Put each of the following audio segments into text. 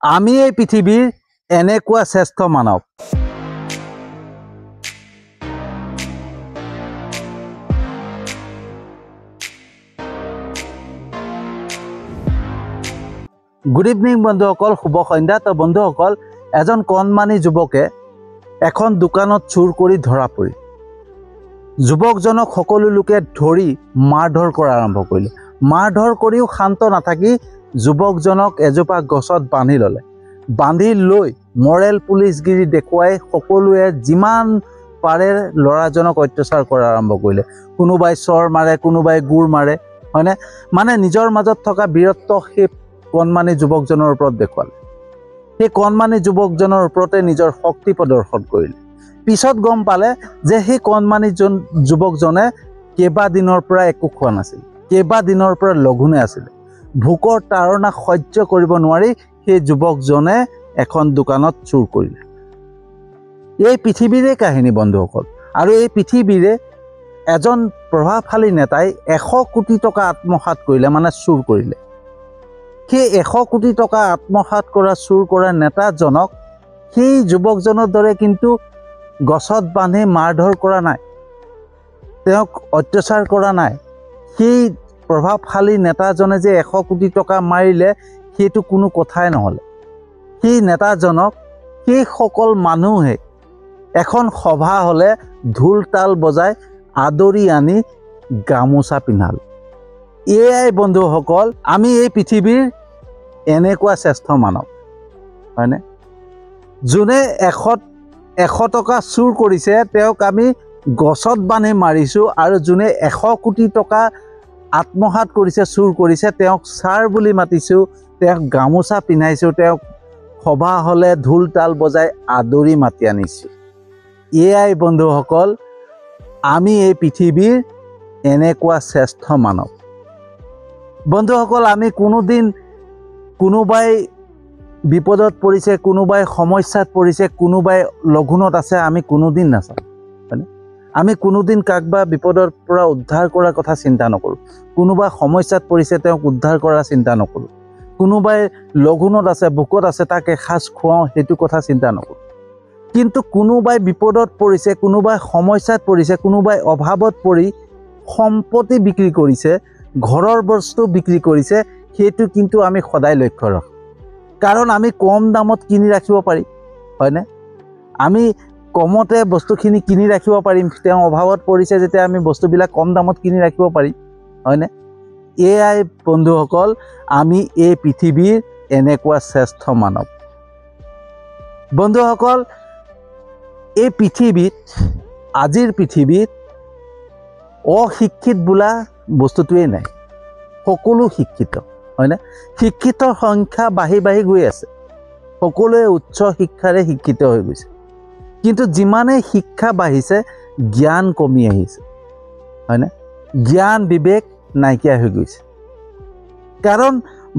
আমি এই পৃথিৱীৰ এনেকুৱা শ্ৰেষ্ঠ মানৱ। গুড ইভিনিং বন্ধুসকল, শুভ সন্ধ্যা। তো বন্ধুসকল, এজন কণমানি যুৱকে এখন দোকানত চুৰ কৰি ধৰা পৰি যুৱকজনক সকলো লোকে ধৰি মাৰধৰ কৰা আৰম্ভ কৰিলে। মাৰধৰ কৰিও শান্ত নাথাকি যুৱকজনক এজোপা গছত বান্ধি ল'লে। বান্ধি লৈ মৰেল পুলিচগিৰি দেখুৱাই সকলোৱে যিমান পাৰে ল'ৰাজনক অত্যাচাৰ কৰা আৰম্ভ কৰিলে। কোনোবাই চৰ মাৰে, কোনোবাই গোৰ মাৰে, হয়নে? মানে নিজৰ মাজত থকা বীৰত্ব সেই কণমানি যুৱকজনৰ ওপৰত দেখুৱালে। সেই কণমানি যুৱকজনৰ ওপৰতে নিজৰ শক্তি প্ৰদৰ্শন কৰিলে। পিছত গম পালে যে সেই কণমানি যুৱকজনে কেইবাদিনৰ পৰা একো খোৱা নাছিল, কেইবাদিনৰ পৰা লঘোণে আছিল। ভোকৰ তাড়না সহ্য কৰিব নোৱাৰি সেই যুৱকজনে এখন দোকানত চুৰ কৰিলে। এই পৃথিৱীৰে কাহিনী বন্ধুসকল। আৰু এই পৃথিৱীৰে এজন প্ৰভাৱশালী নেতাই 100 কোটি টকা আত্মসাৎ কৰিলে, মানে চুৰ কৰিলে। সেই 100 কোটি টকা আত্মসাৎ কৰা চুৰ কৰা নেতাজনক সেই যুৱকজনৰ দৰে কিন্তু গছত বান্ধি মাৰধৰ কৰা নাই, তেওঁক অত্যাচাৰ কৰা নাই। সেই প্ৰভাৱশালী নেতাজনে যে 100 কোটি টকা মাৰিলে সেইটো কোনো কথাই নহ'লে। সেই নেতাজনক সেই সকল মানুহে এখন সভা হ'লে ঢোল তাল বজাই আদৰি আনি গামোচা পিন্ধাল। এয়াই বন্ধুসকল, আমি এই পৃথিৱীৰ এনেকুৱা শ্ৰেষ্ঠ মানৱ, হয়নে? যোনে 100 টকা চুৰ কৰিছে তেওঁক আমি গছত বান্ধি মাৰিছোঁ, আৰু যোনে 100 কোটি টকা আত্মসাৎ কৰিছে, চুৰ কৰিছে, তেওঁক ছাৰ বুলি মাতিছোঁ, তেওঁক গামোচা পিন্ধাইছোঁ, তেওঁক সভা হ'লে ঢোল তাল বজাই আদৰি মাতি আনিছোঁ। এয়াই বন্ধুসকল, আমি এই পৃথিৱীৰ এনেকুৱা শ্ৰেষ্ঠ মানৱ। বন্ধুসকল, আমি কোনোদিন কোনোবাই বিপদত পৰিছে, কোনোবাই সমস্যাত পৰিছে, কোনোবাই লঘোণত আছে, আমি কোনোদিন নাচাওঁ, হয়নে? আমি কোনোদিন কাকবা বিপদৰ পৰা উদ্ধাৰ কৰাৰ কথা চিন্তা নকৰোঁ। কোনোবা সমস্যাত পৰিছে, তেওঁক উদ্ধাৰ কৰাৰ চিন্তা নকৰোঁ। কোনোবাই লঘোণত আছে, ভোকত আছে, তাক এসাঁজ খুৱাওঁ, সেইটো কথা চিন্তা নকৰোঁ। কিন্তু কোনোবাই বিপদত পৰিছে, কোনোবাই সমস্যাত পৰিছে, কোনোবাই অভাৱত পৰি সম্পত্তি বিক্ৰী কৰিছে, ঘৰৰ বস্তু বিক্ৰী কৰিছে, সেইটো কিন্তু আমি সদায় লক্ষ্য ৰাখোঁ। কাৰণ আমি কম দামত কিনি ৰাখিব পাৰিম, হয়নে? আমি কমতে বস্তুখিনি কিনি ৰাখিব পাৰিম। তেওঁ অভাৱত পৰিছে যেতিয়া আমি বস্তুবিলাক কম দামত কিনি ৰাখিব পাৰিম, হয়নে? এয়াই বন্ধুসকল, আমি এই পৃথিৱীৰ এনেকুৱা শ্ৰেষ্ঠ মানৱ। বন্ধুসকল, এই পৃথিৱীত, আজিৰ পৃথিৱীত অশিক্ষিত বোলা বস্তুটোৱেই নাই। সকলো শিক্ষিত, হয়নে? শিক্ষিতৰ সংখ্যা বাঢ়ি বাঢ়ি গৈ আছে। সকলোৱে উচ্চ শিক্ষাৰে শিক্ষিত হৈ গৈছে। কিন্তু যিমানেই শিক্ষা বাঢ়িছে, জ্ঞান কমি আহিছে, হয়নে? জ্ঞান বিবেক নাইকিয়া হৈ গৈছে। কাৰণ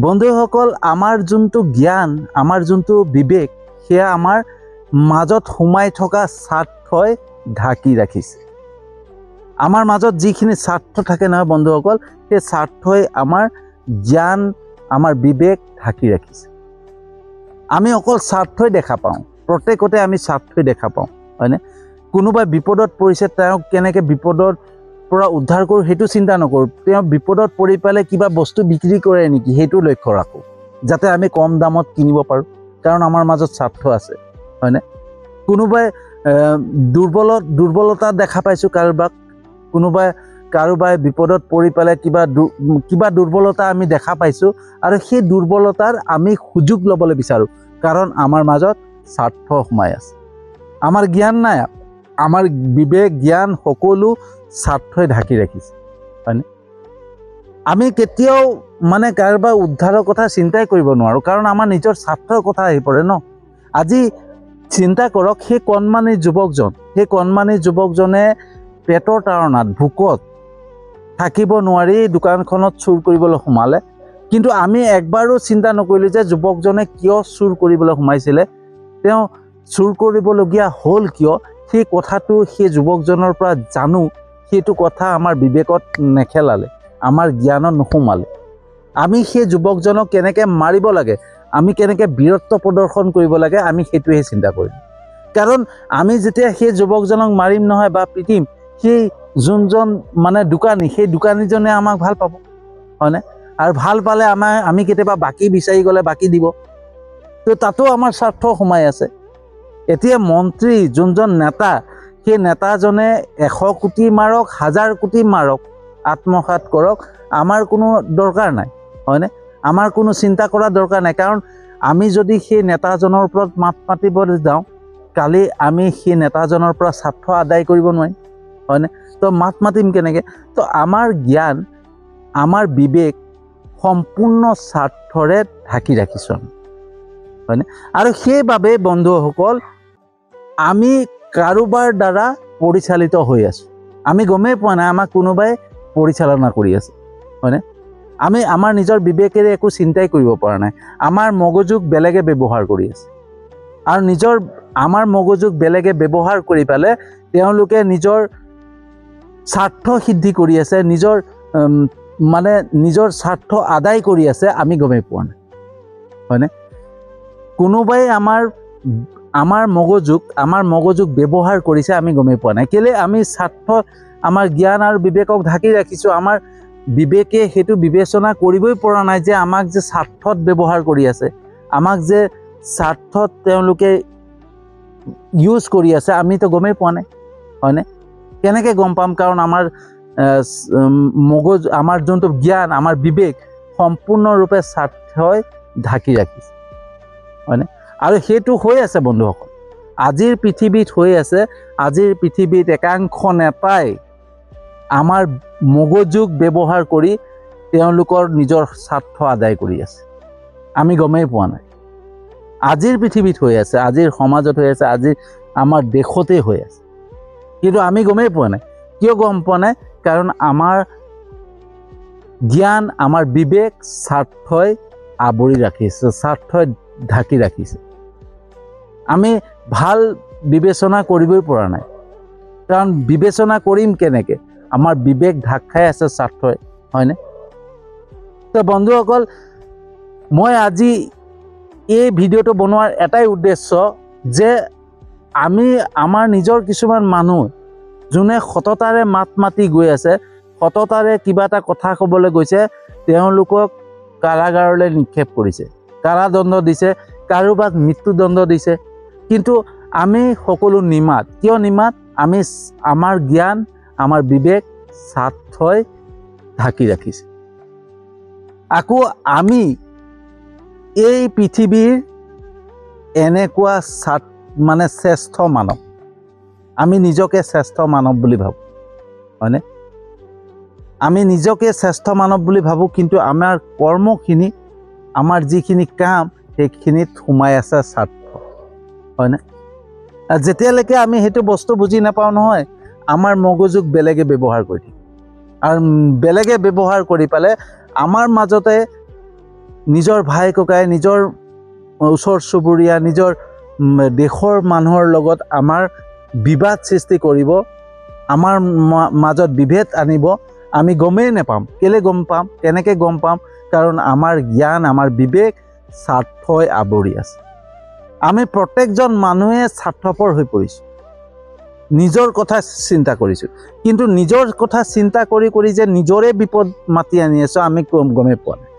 বন্ধুসকল, আমাৰ যোনটো জ্ঞান, আমাৰ যোনটো বিবেক, সেয়া আমাৰ মাজত সোমাই থকা স্বাৰ্থই ঢাকি ৰাখিছে। আমাৰ মাজত যিখিনি স্বাৰ্থ থাকে নহয় বন্ধুসকল, সেই স্বাৰ্থই আমাৰ জ্ঞান, আমাৰ বিবেক ঢাকি ৰাখিছে। আমি অকল স্বাৰ্থই দেখা পাওঁ, প্ৰত্যেকতে আমি স্বাৰ্থই দেখা পাওঁ, হয়নে? কোনোবাই বিপদত পৰিছে, তেওঁক কেনেকৈ বিপদৰ পৰা উদ্ধাৰ কৰোঁ সেইটো চিন্তা নকৰোঁ। তেওঁ বিপদত পৰি পেলাই কিবা বস্তু বিক্ৰী কৰে নেকি সেইটো লক্ষ্য ৰাখোঁ, যাতে আমি কম দামত কিনিব পাৰোঁ। কাৰণ আমাৰ মাজত স্বাৰ্থ আছে, হয়নে? কোনোবাই দুৰ্বলতা দেখা পাইছোঁ কাৰোবাক, কাৰোবাই বিপদত পৰি পেলাই কিবা দুৰ্বলতা আমি দেখা পাইছোঁ, আৰু সেই দুৰ্বলতাৰ আমি সুযোগ ল'বলৈ বিচাৰোঁ। কাৰণ আমাৰ মাজত স্বাৰ্থ সোমাই আছে। আমাৰ জ্ঞান নাই, আমাৰ বিবেক জ্ঞান সকলো স্বাৰ্থই ঢাকি ৰাখিছে, হয়নে? আমি কেতিয়াও মানে কাৰোবাৰ উদ্ধাৰৰ কথা চিন্তাই কৰিব নোৱাৰোঁ, কাৰণ আমাৰ নিজৰ স্বাৰ্থৰ কথা আহি পৰে ন। আজি চিন্তা কৰক, সেই কণমানি যুৱকজনে পেটৰ তাড়নাত, ভোকত থাকিব নোৱাৰি দোকানখনত চুৰ কৰিবলৈ সোমালে। কিন্তু আমি একবাৰো চিন্তা নকৰিলোঁ যে যুৱকজনে কিয় চুৰ কৰিবলৈ সোমাইছিলে, তেওঁ চুৰ কৰিবলগীয়া হ'ল কিয়, সেই কথাটো সেই যুৱকজনৰ পৰা জানো, সেইটো কথা আমাৰ বিবেকত নেখেলালে, আমাৰ জ্ঞানত নোসোমালে। আমি সেই যুৱকজনক কেনেকৈ মাৰিব লাগে, আমি কেনেকৈ বীৰত্ব প্ৰদৰ্শন কৰিব লাগে আমি সেইটোহে চিন্তা কৰিম। কাৰণ আমি যেতিয়া সেই যুৱকজনক মাৰিম নহয় বা পিটিম, সেই যোনজন মানে দোকানী, সেই দোকানীজনে আমাক ভাল পাব, হয়নে? আৰু ভাল পালে আমি কেতিয়াবা বাকী বিচাৰি গ'লে বাকী দিব। তো তাতো আমাৰ স্বাৰ্থ সোমাই আছে। এতিয়া মন্ত্ৰী যোনজন নেতা, সেই নেতাজনে 100 কোটি মাৰক, 1000 কোটি মাৰক, আত্মসাৎ কৰক, আমাৰ কোনো দৰকাৰ নাই, হয়নে? আমাৰ কোনো চিন্তা কৰাৰ দৰকাৰ নাই। কাৰণ আমি যদি সেই নেতাজনৰ ওপৰত মাত মাতিব যাওঁ, কালি আমি সেই নেতাজনৰ পৰা স্বাৰ্থ আদায় কৰিব নোৱাৰিম, হয়নে? তো মাত মাতিম কেনেকৈ? তো আমাৰ জ্ঞান, আমাৰ বিবেক সম্পূৰ্ণ স্বাৰ্থৰে ঢাকি ৰাখিছোঁ, হয়নে? আৰু সেইবাবে বন্ধুসকল আমি কাৰোবাৰ দ্বাৰা পৰিচালিত হৈ আছোঁ। আমি গমেই পোৱা নাই আমাক কোনোবাই পৰিচালনা কৰি আছে, হয়নে? আমি আমাৰ নিজৰ বিবেকেৰে একো চিন্তাই কৰিব পৰা নাই। আমাৰ মগজুক বেলেগে ব্যৱহাৰ কৰি আছে। আৰু আমাৰ মগজুক বেলেগে ব্যৱহাৰ কৰি পেলাই তেওঁলোকে নিজৰ স্বাৰ্থ সিদ্ধি কৰি আছে, নিজৰ স্বাৰ্থ আদায় কৰি আছে, আমি গমেই পোৱা নাই, হয়নে? কোনোবাই আমাৰ মগজুক ব্যৱহাৰ কৰিছে, আমি গমেই পোৱা নাই। কেলে? আমি আমাৰ জ্ঞান আৰু বিবেকক ঢাকি ৰাখিছোঁ। আমাৰ বিবেকে সেইটো বিবেচনা কৰিবই পৰা নাই যে আমাক যে স্বাৰ্থত ব্যৱহাৰ কৰি আছে, আমাক যে স্বাৰ্থত তেওঁলোকে ইউজ কৰি আছে, আমিতো গমেই পোৱা নাই, হয়নে? কেনেকৈ গম পাম? কাৰণ আমাৰ আমাৰ যোনটো জ্ঞান, আমাৰ বিবেক সম্পূৰ্ণৰূপে স্বাৰ্থই ঢাকি ৰাখিছে, হয়নে? আৰু সেইটো হৈ আছে বন্ধুসকল, আজিৰ পৃথিৱীত হৈ আছে। আজিৰ পৃথিৱীত একাংশ নেতাই আমাৰ মগজুক ব্যৱহাৰ কৰি তেওঁলোকৰ নিজৰ স্বাৰ্থ আদায় কৰি আছে, আমি গমেই পোৱা নাই। আজিৰ পৃথিৱীত হৈ আছে, আজিৰ সমাজত হৈ আছে, আজিৰ আমাৰ দেশতে হৈ আছে, কিন্তু আমি গমেই পোৱা নাই। কিয় গম পোৱা নাই? কাৰণ আমাৰ জ্ঞান, আমাৰ বিবেক স্বাৰ্থই আৱৰি ৰাখিছে, স্বাৰ্থই ঢাকি ৰাখিছে। আমি ভাল বিবেচনা কৰিবই পৰা নাই। কাৰণ বিবেচনা কৰিম কেনেকৈ? আমাৰ বিবেক ঢাক খাই আছে স্বাৰ্থই, হয়নে? তো বন্ধুসকল, মই আজি এই ভিডিঅ'টো বনোৱাৰ এটাই উদ্দেশ্য যে আমাৰ নিজৰ কিছুমান মানুহ যোনে সততাৰে মাত মাতি গৈ আছে, সততাৰে কিবা এটা কথা ক'বলৈ গৈছে, তেওঁলোকক কাৰাগাৰলৈ নিক্ষেপ কৰিছে, কাৰাদণ্ড দিছে, কাৰোবাক মৃত্যুদণ্ড দিছে। কিন্তু আমি সকলো নিমাত। কিয় নিমাত? আমাৰ জ্ঞান, আমাৰ বিবেক স্বাৰ্থই ঢাকি ৰাখিছে। আকৌ আমি এই পৃথিৱীৰ এনেকুৱা শ্ৰেষ্ঠ মানৱ, আমি নিজকে শ্ৰেষ্ঠ মানৱ বুলি ভাবোঁ, হয়নে? আমি নিজকে শ্ৰেষ্ঠ মানৱ বুলি ভাবোঁ, কিন্তু আমাৰ কৰ্মখিনি, আমাৰ যিখিনি কাম, সেইখিনিত সোমাই আছে স্বাৰ্থ, হয়নে? যেতিয়ালৈকে আমি সেইটো বস্তু বুজি নাপাওঁ নহয়, আমাৰ মগজুক বেলেগে ব্যৱহাৰ কৰি থাকে। আৰু বেলেগে ব্যৱহাৰ কৰি পেলাই আমাৰ মাজতে নিজৰ ভাই ককাই, নিজৰ ওচৰ চুবুৰীয়া, নিজৰ দেশৰ মানুহৰ লগত আমাৰ বিবাদ সৃষ্টি কৰিব, আমাৰ মাজত বিভেদ আনিব। আমি গমেই নাপাম। কেলে গম পাম? কেনেকৈ গম পাম? কাৰণ আমাৰ জ্ঞান, আমাৰ বিবেক স্বাৰ্থই আৱৰি আছে। আমি প্ৰত্যেকজন মানুহে স্বাৰ্থপৰ হৈ পৰিছোঁ, নিজৰ কথা চিন্তা কৰিছোঁ। কিন্তু নিজৰ কথা চিন্তা কৰি যে নিজৰে বিপদ মাতি আনি আছোঁ, আমি গমেই পোৱা নাই।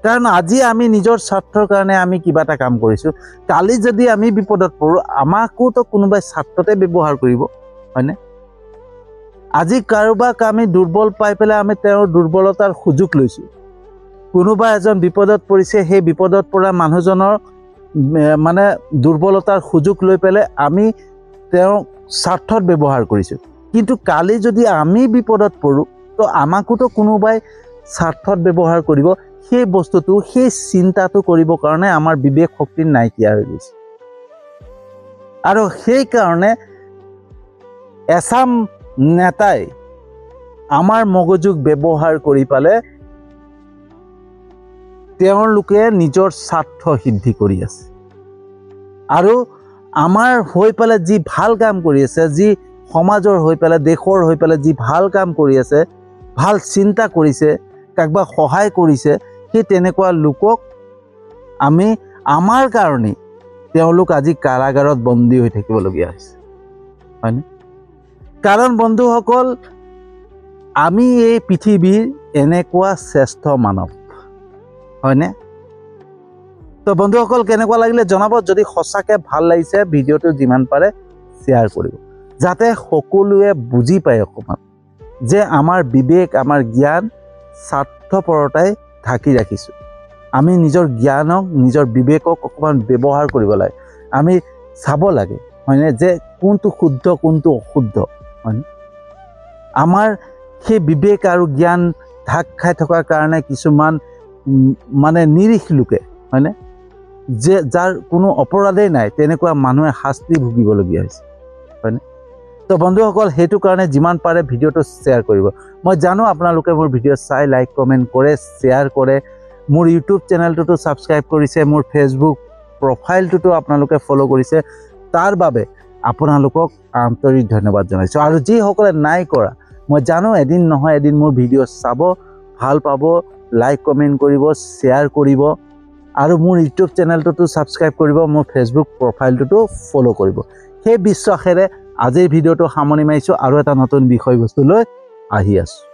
কাৰণ আজি আমি নিজৰ স্বাৰ্থৰ কাৰণে আমি কিবা এটা কাম কৰিছোঁ, কালি যদি আমি বিপদত পৰোঁ, আমাকোতো কোনোবাই স্বাৰ্থতে ব্যৱহাৰ কৰিব, হয়নে? আজি কাৰোবাক আমি দুৰ্বল পাই পেলাই আমি তেওঁৰ দুৰ্বলতাৰ সুযোগ লৈছোঁ। কোনোবা এজন বিপদত পৰিছে, সেই বিপদত পৰা মানুহজনৰ দুৰ্বলতাৰ সুযোগ লৈ পেলাই আমি তেওঁক স্বাৰ্থত ব্যৱহাৰ কৰিছোঁ। কিন্তু কালি যদি আমি বিপদত পৰোঁ, তো আমাকোতো কোনোবাই স্বাৰ্থত ব্যৱহাৰ কৰিব। সেই বস্তুটো, সেই চিন্তাটো কৰিবৰ কাৰণে আমাৰ বিবেক শক্তি নাইকিয়া হৈ গৈছে। আৰু সেইকাৰণে এচাম নেতাই আমাৰ মগজুক ব্যৱহাৰ কৰি পেলাই তেওঁলোকে নিজৰ স্বাৰ্থ সিদ্ধি কৰি আছে। আৰু আমাৰ হৈ পেলাই যি ভাল কাম কৰি আছে, যি সমাজৰ হৈ পেলাই, দেশৰ হৈ পেলাই যি ভাল কাম কৰি আছে, ভাল চিন্তা কৰিছে, কাৰোবাক সহায় কৰিছে, সেই তেনেকুৱা লোকক আমি আমাৰ কাৰণে তেওঁলোক আজি কাৰাগাৰত বন্দী হৈ থাকিবলগীয়া হৈছে হয়নে কাৰণ বন্ধুসকল আমি এই পৃথিৱীৰ এনেকুৱা শ্ৰেষ্ঠ মানৱ হয়নে তো বন্ধুসকল কেনেকুৱা লাগিলে জনাব যদি সঁচাকৈ ভাল লাগিছে ভিডিঅ'টো যিমান পাৰে শ্বেয়াৰ কৰিব যাতে সকলোৱে বুজি পায় অকণমান যে আমাৰ বিবেক আমাৰ জ্ঞান স্বাৰ্থপৰতাই ঢাকি ৰাখিছোঁ আমি নিজৰ জ্ঞানক নিজৰ বিবেকক অকণমান ব্যৱহাৰ কৰিব লাগে আমি চাব লাগে হয়নে যে কোনটো শুদ্ধ কোনটো অশুদ্ধ হয়নে আমাৰ সেই বিবেক আৰু জ্ঞান ঢাক খাই থকাৰ কাৰণে কিছুমান মানে নিৰীহ লোকে হয়নে যে যাৰ কোনো অপৰাধেই নাই তেনেকুৱা মানুহে শাস্তি ভুগিবলগীয়া হৈছে হয়নে তো বন্ধুসকল সেইটো কাৰণে যিমান পাৰে ভিডিঅ'টো শ্বেয়াৰ কৰিব মই জানো আপোনালোকে মোৰ ভিডিঅ' চাই লাইক কমেণ্ট কৰে শ্বেয়াৰ কৰে মোৰ ইউটিউব চেনেলটোতো ছাবস্ক্ৰাইব কৰিছে মোৰ ফেচবুক প্ৰফাইলটোতো আপোনালোকে ফ'ল' কৰিছে তাৰ বাবে আপোনালোকক আন্তৰিক ধন্যবাদ জনাইছোঁ আৰু যিসকলে নাই কৰা মই জানো এদিন নহয় এদিন মোৰ ভিডিঅ' চাব ভাল পাব লাইক কমেণ্ট কৰিব শ্বেয়াৰ কৰিব আৰু মোৰ ইউটিউব চেনেলটোতো ছাবস্ক্ৰাইব কৰিব মোৰ ফেচবুক প্ৰফাইলটোতো ফ'ল' কৰিব সেই বিশ্বাসেৰে আজিৰ ভিডিঅ'টো সামৰণি মাৰিছোঁ আৰু এটা নতুন বিষয়বস্তু লৈ আহি আছোঁ